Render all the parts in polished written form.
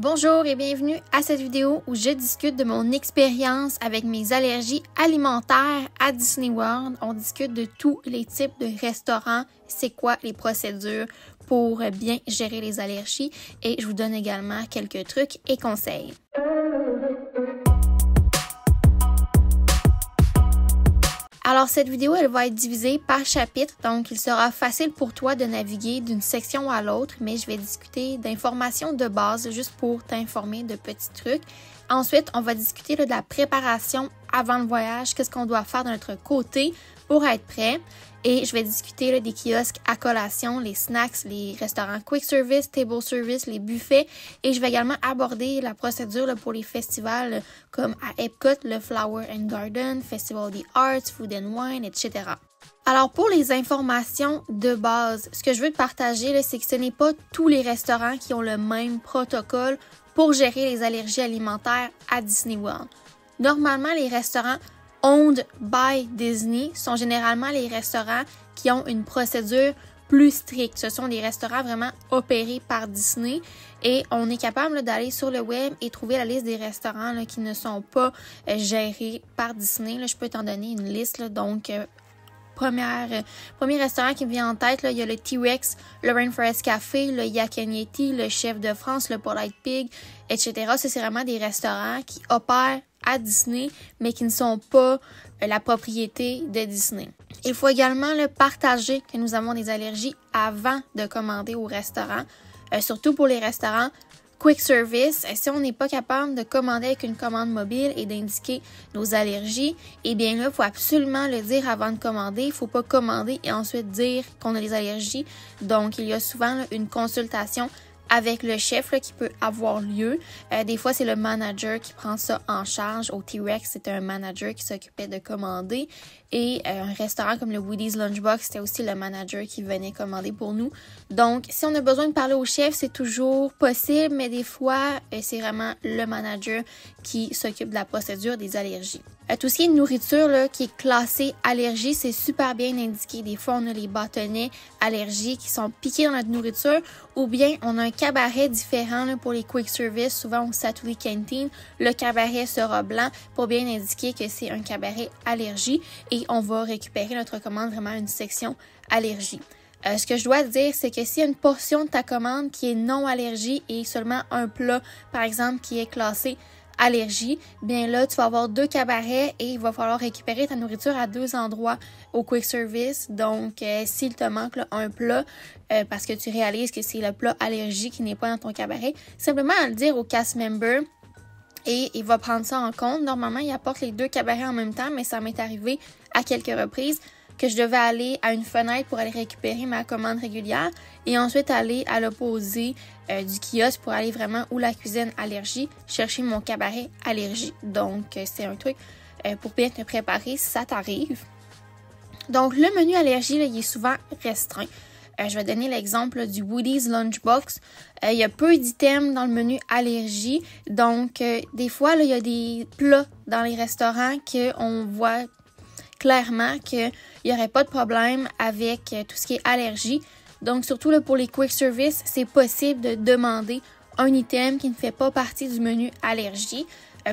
Bonjour et bienvenue à cette vidéo où je discute de mon expérience avec mes allergies alimentaires à Disney World. On discute de tous les types de restaurants, c'est quoi les procédures pour bien gérer les allergies et je vous donne également quelques trucs et conseils. Alors cette vidéo, elle va être divisée par chapitre, donc il sera facile pour toi de naviguer d'une section à l'autre, mais je vais discuter d'informations de base juste pour t'informer de petits trucs. Ensuite, on va discuter de la préparation avant le voyage, qu'est-ce qu'on doit faire de notre côté pour être prêt. Et je vais discuter des kiosques à collation, les snacks, les restaurants quick service, table service, les buffets. Et je vais également aborder la procédure pour les festivals comme à Epcot, le Flower and Garden, Festival of the Arts, Food and Wine, etc. Alors pour les informations de base, ce que je veux te partager, c'est que ce n'est pas tous les restaurants qui ont le même protocole pour gérer les allergies alimentaires à Disney World. Normalement, les restaurants owned by Disney sont généralement les restaurants qui ont une procédure plus stricte. Ce sont des restaurants vraiment opérés par Disney et on est capable d'aller sur le web et trouver la liste des restaurants qui ne sont pas gérés par Disney. Je peux t'en donner une liste. Donc, premier restaurant qui me vient en tête, il y a le T-Rex, le Rainforest Café, le Yak & Yeti, le Chef de France, le Polite Pig, etc. Ça, c'est vraiment des restaurants qui opèrent à Disney, mais qui ne sont pas la propriété de Disney. Il faut également le partager que nous avons des allergies avant de commander au restaurant, surtout pour les restaurants quick service. Si on n'est pas capable de commander avec une commande mobile et d'indiquer nos allergies, eh bien là, il faut absolument le dire avant de commander. Il ne faut pas commander et ensuite dire qu'on a des allergies. Donc, il y a souvent une consultation avec le chef qui peut avoir lieu. Des fois, c'est le manager qui prend ça en charge. Au T-Rex, c'était un manager qui s'occupait de commander. Et un restaurant comme le Woody's Lunchbox, c'était aussi le manager qui venait commander pour nous. Donc, si on a besoin de parler au chef, c'est toujours possible, mais des fois, c'est vraiment le manager qui s'occupe de la procédure des allergies. Tout ce qui est nourriture qui est classée allergie, c'est super bien indiqué. Des fois, on a les bâtonnets allergies qui sont piqués dans notre nourriture ou bien on a un cabaret différent pour les quick service. Souvent, au Satuli Canteen, le cabaret sera blanc pour bien indiquer que c'est un cabaret allergie et on va récupérer notre commande vraiment une section allergie. Ce que je dois te dire, c'est que s'il y a une portion de ta commande qui est non allergie et seulement un plat, par exemple, qui est classé allergie, bien là, tu vas avoir 2 cabarets et il va falloir récupérer ta nourriture à 2 endroits au quick service. Donc, s'il te manque un plat, parce que tu réalises que c'est le plat allergie qui n'est pas dans ton cabaret, simplement à le dire au cast member et il va prendre ça en compte. Normalement, il apporte les 2 cabarets en même temps, mais ça m'est arrivé à quelques reprises que je devais aller à une fenêtre pour aller récupérer ma commande régulière et ensuite aller à l'opposé du kiosque pour aller vraiment où la cuisine allergie, chercher mon cabaret allergie. Donc, c'est un truc pour bien te préparer si ça t'arrive. Donc, le menu allergie, il est souvent restreint. Je vais donner l'exemple du Woody's Lunchbox. Il y a peu d'items dans le menu allergie. Donc, des fois, il y a des plats dans les restaurants qu'on voit clairement qu'il n'y aurait pas de problème avec tout ce qui est allergie. Donc, surtout pour les quick service, c'est possible de demander un item qui ne fait pas partie du menu allergie.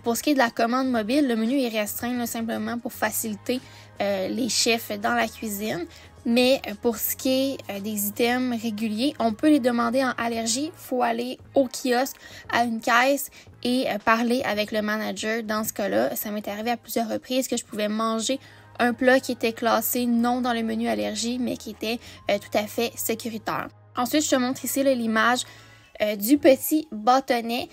Pour ce qui est de la commande mobile, le menu est restreint simplement pour faciliter les chefs dans la cuisine. Mais pour ce qui est des items réguliers, on peut les demander en allergie. Il faut aller au kiosque, à une caisse et parler avec le manager. Dans ce cas-là, ça m'est arrivé à plusieurs reprises que je pouvais manger un plat qui était classé non dans le menu allergie, mais qui était tout à fait sécuritaire. Ensuite, je te montre ici l'image du petit bâtonnet.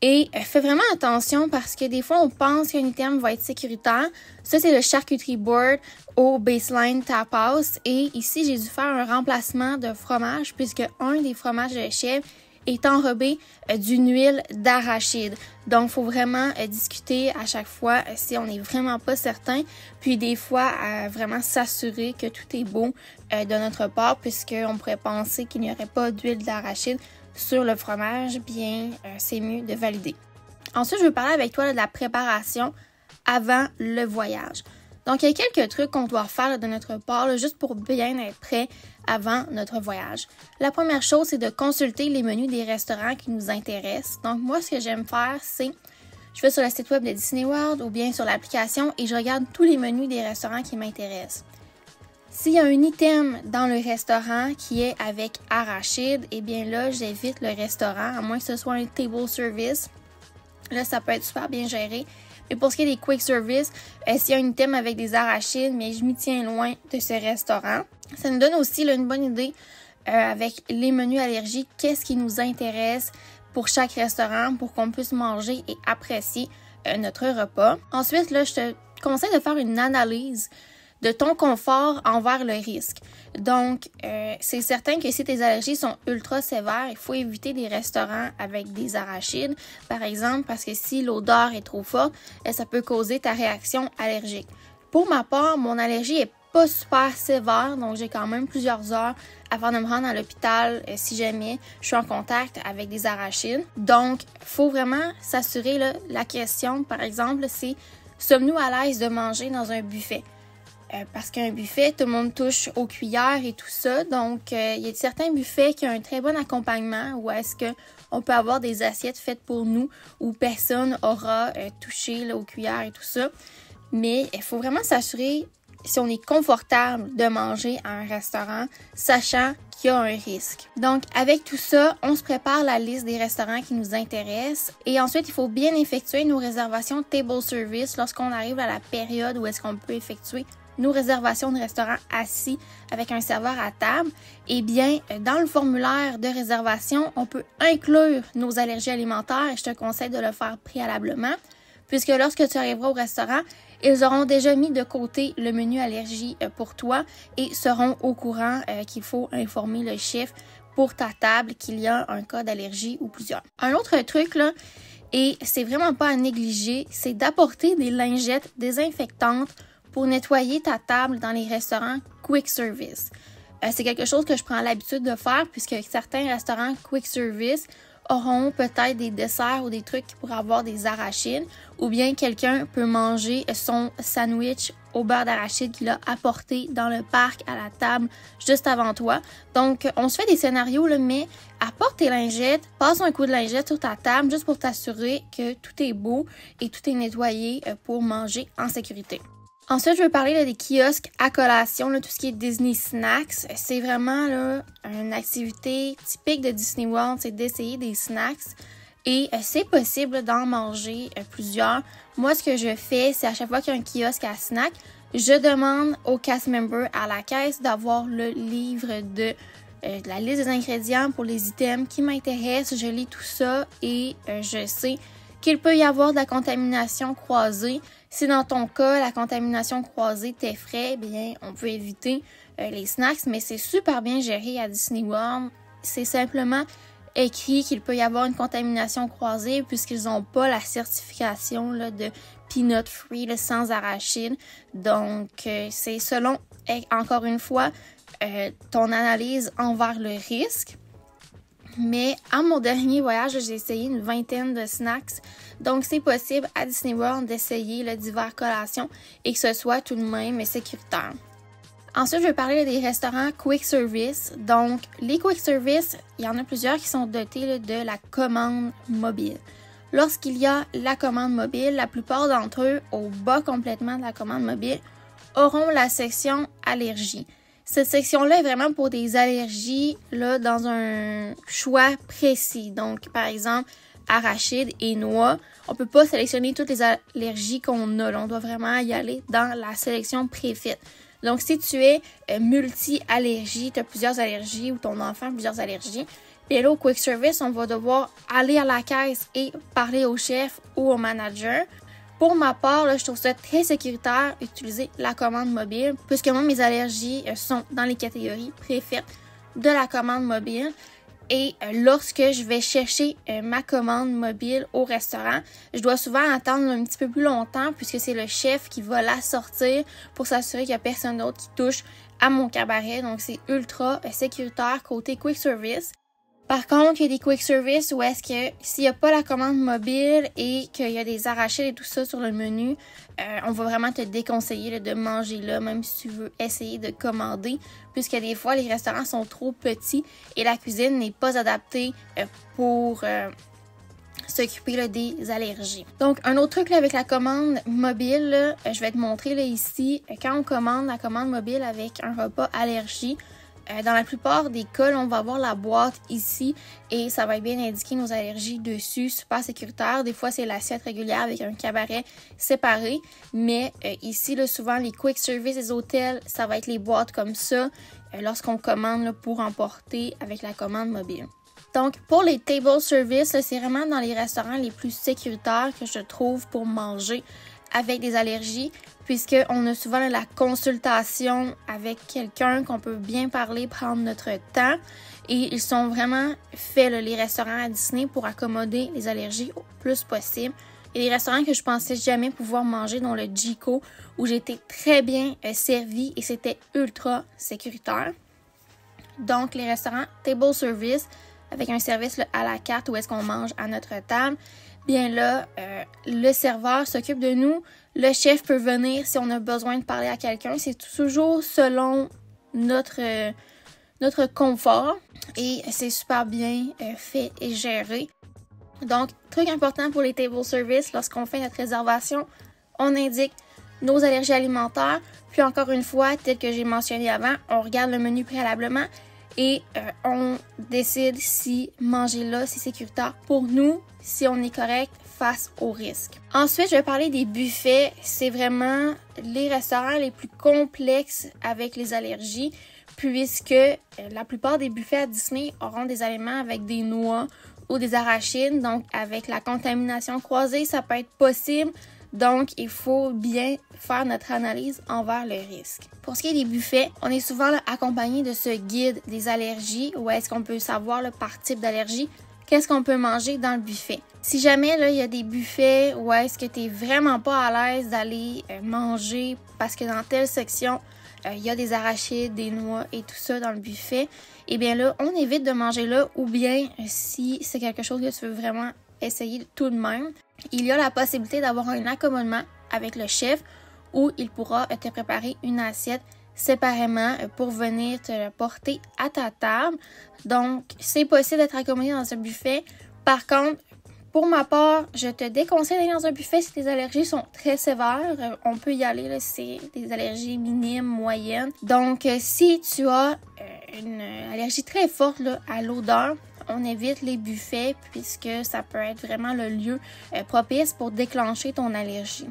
Et fais vraiment attention parce que des fois, on pense qu'un item va être sécuritaire. Ça, c'est le charcuterie board au Baseline Tapas. Et ici, j'ai dû faire un remplacement de fromage puisque un des fromages de chèvre est enrobé d'une huile d'arachide. Donc, il faut vraiment discuter à chaque fois si on n'est vraiment pas certain. Puis, des fois, vraiment s'assurer que tout est beau de notre part puisqu'on pourrait penser qu'il n'y aurait pas d'huile d'arachide sur le fromage, bien, c'est mieux de valider. Ensuite, je veux parler avec toi de la préparation avant le voyage. Donc, il y a quelques trucs qu'on doit faire là, de notre part, là, juste pour bien être prêt avant notre voyage. La première chose, c'est de consulter les menus des restaurants qui nous intéressent. Donc, moi, ce que j'aime faire, c'est je vais sur le site web de Disney World ou bien sur l'application et je regarde tous les menus des restaurants qui m'intéressent. S'il y a un item dans le restaurant qui est avec arachide, eh bien là, j'évite le restaurant, à moins que ce soit un table service. Là, ça peut être super bien géré. Mais pour ce qui est des quick service, s'il y a un item avec des arachides, mais je m'y tiens loin de ce restaurant. Ça nous donne aussi là, une bonne idée avec les menus allergiques, qu'est-ce qui nous intéresse pour chaque restaurant pour qu'on puisse manger et apprécier notre repas. Ensuite, là, je te conseille de faire une analyse de ton confort envers le risque. Donc, c'est certain que si tes allergies sont ultra sévères, il faut éviter des restaurants avec des arachides, par exemple, parce que si l'odeur est trop forte, ça peut causer ta réaction allergique. Pour ma part, mon allergie est pas super sévère, donc j'ai quand même plusieurs heures avant de me rendre à l'hôpital si jamais je suis en contact avec des arachides. Donc, il faut vraiment s'assurer, là, la question, par exemple, c'est sommes-nous à l'aise de manger dans un buffet? Parce qu'un buffet, tout le monde touche aux cuillères et tout ça. Donc, il y a certains buffets qui ont un très bon accompagnement où est-ce qu'on peut avoir des assiettes faites pour nous où personne aura touché là, aux cuillères et tout ça. Mais il faut vraiment s'assurer si on est confortable de manger à un restaurant, sachant qu'il y a un risque. Donc, avec tout ça, on se prépare la liste des restaurants qui nous intéressent. Et ensuite, il faut bien effectuer nos réservations table service lorsqu'on arrive à la période où est-ce qu'on peut effectuer nos réservations de restaurants assis avec un serveur à table, eh bien, dans le formulaire de réservation, on peut inclure nos allergies alimentaires et je te conseille de le faire préalablement, puisque lorsque tu arriveras au restaurant, ils auront déjà mis de côté le menu allergie pour toi et seront au courant qu'il faut informer le chef pour ta table qu'il y a un cas d'allergie ou plusieurs. Un autre truc, là, et c'est vraiment pas à négliger, c'est d'apporter des lingettes désinfectantes pour nettoyer ta table dans les restaurants quick service. C'est quelque chose que je prends l'habitude de faire puisque certains restaurants quick service auront peut-être des desserts ou des trucs qui pourraient avoir des arachides ou bien quelqu'un peut manger son sandwich au beurre d'arachide qu'il a apporté dans le parc à la table juste avant toi. Donc, on se fait des scénarios, là, mais apporte tes lingettes, passe un coup de lingette sur ta table juste pour t'assurer que tout est beau et tout est nettoyé pour manger en sécurité. Ensuite, je veux parler là, des kiosques à collation, là, tout ce qui est Disney Snacks. C'est vraiment là, une activité typique de Disney World, c'est d'essayer des snacks. Et c'est possible d'en manger plusieurs. Moi, ce que je fais, c'est à chaque fois qu'il y a un kiosque à snacks, je demande au cast member à la caisse d'avoir le livre de la liste des ingrédients pour les items qui m'intéressent. Je lis tout ça et je sais qu'il peut y avoir de la contamination croisée. Si dans ton cas, la contamination croisée t'effraie, bien, on peut éviter les snacks, mais c'est super bien géré à Disney World. C'est simplement écrit qu'il peut y avoir une contamination croisée puisqu'ils n'ont pas la certification là, de peanut free là, sans arachide. Donc, c'est selon, encore une fois, ton analyse envers le risque. Mais à mon dernier voyage, j'ai essayé une vingtaine de snacks. Donc, c'est possible à Disney World d'essayer le divers collations et que ce soit tout de même sécuritaire. Ensuite, je vais parler des restaurants quick service. Donc, les quick service, il y en a plusieurs qui sont dotés là, de la commande mobile. Lorsqu'il y a la commande mobile, la plupart d'entre eux, au bas complètement de la commande mobile, auront la section allergie. Cette section-là est vraiment pour des allergies là, dans un choix précis. Donc, par exemple, arachides et noix. On ne peut pas sélectionner toutes les allergies qu'on a. Là, on doit vraiment y aller dans la sélection préfaite. Donc, si tu es multi-allergie, tu as plusieurs allergies ou ton enfant a plusieurs allergies, bien là, au quick service, on va devoir aller à la caisse et parler au chef ou au manager. Pour ma part, là, je trouve ça très sécuritaire d'utiliser la commande mobile, puisque moi, mes allergies sont dans les catégories préfaites de la commande mobile. Et lorsque je vais chercher ma commande mobile au restaurant, je dois souvent attendre un petit peu plus longtemps, puisque c'est le chef qui va la sortir pour s'assurer qu'il n'y a personne d'autre qui touche à mon cabaret. Donc, c'est ultra sécuritaire côté quick service. Par contre, il y a des quick service où est-ce que s'il n'y a pas la commande mobile et qu'il y a des arachides et tout ça sur le menu, on va vraiment te déconseiller là, de manger là, même si tu veux essayer de commander, puisque des fois, les restaurants sont trop petits et la cuisine n'est pas adaptée pour s'occuper là, des allergies. Donc, un autre truc là, avec la commande mobile, là, je vais te montrer là, ici, quand on commande la commande mobile avec un repas allergie, dans la plupart des cas, là, on va avoir la boîte ici et ça va bien indiquer nos allergies dessus, super sécuritaire. Des fois, c'est l'assiette régulière avec un cabaret séparé, mais ici, là, souvent, les quick service des hôtels, ça va être les boîtes comme ça lorsqu'on commande là, pour emporter avec la commande mobile. Donc, pour les table service, c'est vraiment dans les restaurants les plus sécuritaires que je trouve pour manger avec des allergies, puisqu'on a souvent la consultation avec quelqu'un qu'on peut bien parler, prendre notre temps. Et ils sont vraiment faits, là, les restaurants à Disney, pour accommoder les allergies au plus possible. Il y a des restaurants que je pensais jamais pouvoir manger, dont le Jiko, où j'ai été très bien servie et c'était ultra sécuritaire. Donc, les restaurants table service, avec un service là, à la carte où est-ce qu'on mange à notre table, bien là, le serveur s'occupe de nous. Le chef peut venir si on a besoin de parler à quelqu'un. C'est toujours selon notre confort et c'est super bien fait et géré. Donc, truc important pour les table service, lorsqu'on fait notre réservation, on indique nos allergies alimentaires. Puis encore une fois, tel que j'ai mentionné avant, on regarde le menu préalablement et on décide si manger là, c'est sécuritaire pour nous, si on est correct face au risque. Ensuite, je vais parler des buffets. C'est vraiment les restaurants les plus complexes avec les allergies, puisque la plupart des buffets à Disney auront des aliments avec des noix ou des arachides. Donc, avec la contamination croisée, ça peut être possible. Donc, il faut bien faire notre analyse envers le risque. Pour ce qui est des buffets, on est souvent là, accompagné de ce guide des allergies, où est-ce qu'on peut savoir là, par type d'allergie, qu'est-ce qu'on peut manger dans le buffet. Si jamais là, il y a des buffets où est-ce que tu n'es vraiment pas à l'aise d'aller manger parce que dans telle section, il y a des arachides, des noix et tout ça dans le buffet, eh bien là, on évite de manger là, ou bien si c'est quelque chose que tu veux vraiment essayer tout de même, il y a la possibilité d'avoir un accommodement avec le chef où il pourra te préparer une assiette séparément pour venir te le porter à ta table. Donc, c'est possible d'être accommodé dans un buffet. Par contre, pour ma part, je te déconseille d'aller dans un buffet si tes allergies sont très sévères. On peut y aller, là, si c'est des allergies minimes, moyennes. Donc, si tu as une allergie très forte là, à l'odeur, on évite les buffets puisque ça peut être vraiment le lieu propice pour déclencher ton allergie.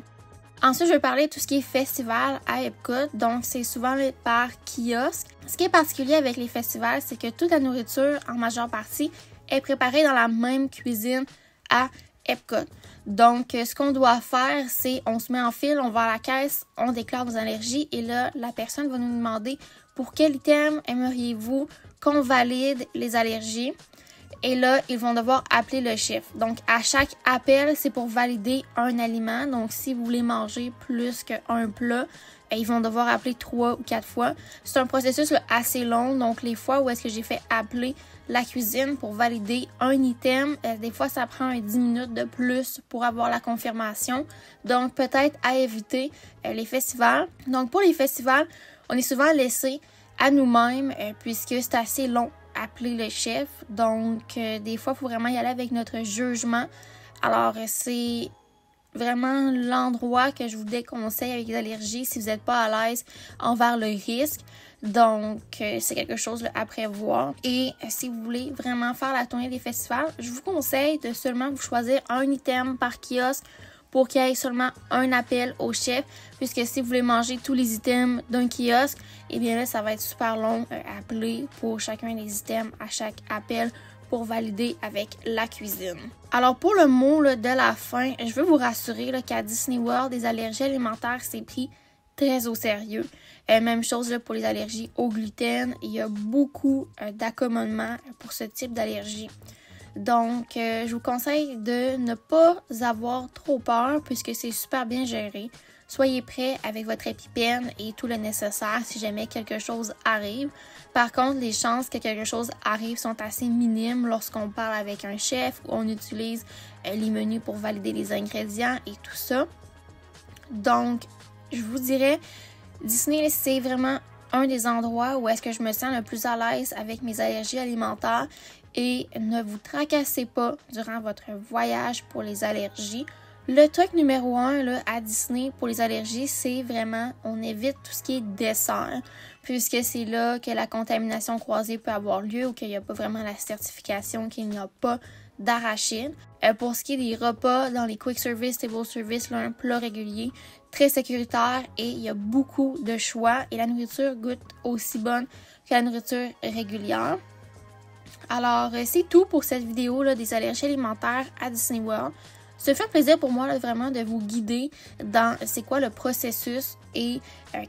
Ensuite, je vais parler de tout ce qui est festival à Epcot. Donc, c'est souvent par kiosque. Ce qui est particulier avec les festivals, c'est que toute la nourriture, en majeure partie, est préparée dans la même cuisine à Epcot. Donc, ce qu'on doit faire, c'est on se met en file, on va à la caisse, on déclare nos allergies et là, la personne va nous demander pour quel item aimeriez-vous qu'on valide les allergies. Et là, ils vont devoir appeler le chef. Donc, à chaque appel, c'est pour valider un aliment. Donc, si vous voulez manger plus qu'un plat, ils vont devoir appeler 3 ou 4 fois. C'est un processus là, assez long. Donc, les fois où est-ce que j'ai fait appeler la cuisine pour valider un item, des fois, ça prend 10 minutes de plus pour avoir la confirmation. Donc, peut-être à éviter les festivals. Donc, pour les festivals, on est souvent laissé à nous-mêmes puisque c'est assez long appeler le chef. Donc, des fois, il faut vraiment y aller avec notre jugement. Alors, c'est vraiment l'endroit que je vous déconseille avec les allergies si vous n'êtes pas à l'aise envers le risque. Donc, c'est quelque chose à prévoir. Et si vous voulez vraiment faire la tournée des festivals, je vous conseille de seulement vous choisir un item par kiosque pour qu'il y ait seulement un appel au chef, puisque si vous voulez manger tous les items d'un kiosque, eh bien là, ça va être super long à appeler pour chacun des items à chaque appel pour valider avec la cuisine. Alors, pour le mot là, de la fin, je veux vous rassurer là, qu'à Disney World, les allergies alimentaires, c'est pris très au sérieux. Même chose là, pour les allergies au gluten. Il y a beaucoup d'accommodements pour ce type d'allergie. Donc, je vous conseille de ne pas avoir trop peur puisque c'est super bien géré. soyez prêts avec votre EpiPen et tout le nécessaire si jamais quelque chose arrive. Par contre, les chances que quelque chose arrive sont assez minimes lorsqu'on parle avec un chef ou on utilise les menus pour valider les ingrédients et tout ça. Donc, je vous dirais, Disney, c'est vraiment un des endroits où est-ce que je me sens le plus à l'aise avec mes allergies alimentaires et ne vous tracassez pas durant votre voyage pour les allergies. Le truc numéro 1 là, à Disney pour les allergies, c'est vraiment, on évite tout ce qui est dessert, puisque c'est là que la contamination croisée peut avoir lieu ou qu'il n'y a pas vraiment la certification qu'il n'y a pas d'arachide. Pour ce qui est des repas dans les quick service, table service, là, un plat régulier, très sécuritaire et il y a beaucoup de choix et la nourriture goûte aussi bonne que la nourriture régulière. Alors, c'est tout pour cette vidéo là, des allergies alimentaires à Disney World. Ça fait plaisir pour moi là, vraiment de vous guider dans c'est quoi le processus et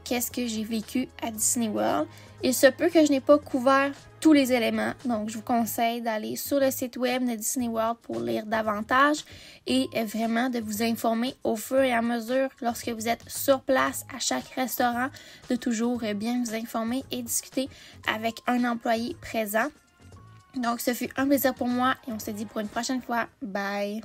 qu'est-ce que j'ai vécu à Disney World. Il se peut que je n'ai pas couvert tous les éléments, donc je vous conseille d'aller sur le site web de Disney World pour lire davantage et vraiment de vous informer au fur et à mesure lorsque vous êtes sur place à chaque restaurant, de toujours bien vous informer et discuter avec un employé présent. Donc, ce fut un plaisir pour moi et on se dit pour une prochaine fois. Bye!